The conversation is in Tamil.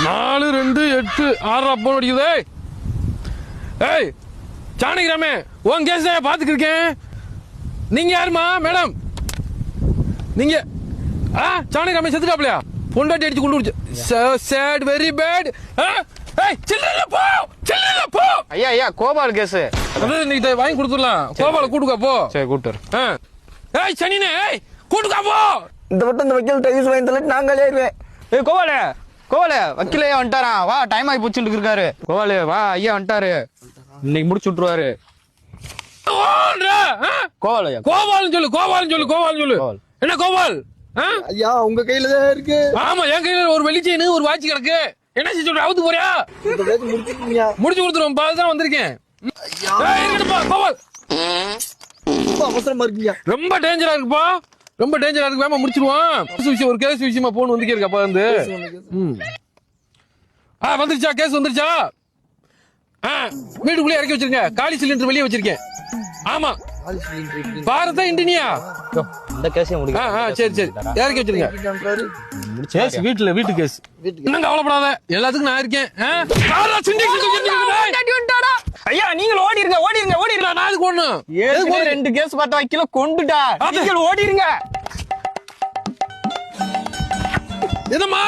4 2 8 6 போன் அடிக்குது. ஏய் ஜானகிராமே, உன் கேஸ் தான் பாத்துக்கு இருக்கேன். நீங்க யாருமா மேடம்? நீங்க ஜானகிராமே செத்துக்காப்லையா? பொண்டாட்டி அடிச்சு கொண்டு விடுச்சு. Sad, very bad. சில்ல போ, சில்ல போ. ஐயா ஐயா கோபால் கேஸ். அதான் நீ வாங்கி கொடுத்துடலாம். கோபால கூட்டுக்கா போ. சரி கூட்டுரு. ஏய் சனினே, ஏய் கூட்டுக்கா போ. இந்த வட்டம் இந்த வக்கீல் டைஸ் வாங்கி தரல நாங்களே இருவேன். ஏய் கோபாலே, கோபாலே வக்கீலே வந்துட்டாரா? வா, டைம் ஆகி போச்சுட்டு இருக்காரு. கோபாலே வா, ஐயா வந்துட்டாரு. இன்னைக்கு முடிச்சு விட்டுருவாரு. கோபால் ஐயா, கோபால்னு சொல்லு, கோபால்னு சொல்லு, கோபால்னு சொல்லு. என்ன கோபால்? ஐயா உங்க கையில தான் இருக்கு. ஆமா, என் கையில ஒரு வெள்ளி செயின், ஒரு வாட்ச் கிடக்கு. என்ன சொல்ற? அவுத்து போறியா? முடிச்சு கொடுத்துருவோம். பாதுதான் வந்திருக்கேன். கோபால் அவசரமா இருக்கீங்க. ரொம்ப டேஞ்சரா இருக்குப்பா, ரொம்ப டேஞ்சரா இருக்கு. வேமா முடிச்சிருவோம். ஒரு கேஸ் விஷயமா போன் வந்து கேட்கப்பா வந்து. வந்துருச்சா? கேஸ் வந்துருச்சா? வீட்டுக்குள்ளே இறக்கி வச்சிருங்க. காலி சிலிண்டர் வெளியே வச்சிருக்கேன். ஆமா, பாரதா இண்டினியா இந்த கேஸே முடிங்க. சரி சரி, இறக்கி வச்சிருங்க. கேஸ் வீட்டு கேஸ். இன்னும் கவலைப்படாத, எல்லாத்துக்கும் நான் இருக்கேன். ஐயா நீங்கள் ஓடிருங்க, ஓடிருங்க, ஓடிருங்க. நான் அதுக்கு ஒண்ணு 2 கேஸ் பார்த்த வக்கீல கொண்டுட்டா. நீங்கள் ஓடிருங்க. என்னம்மா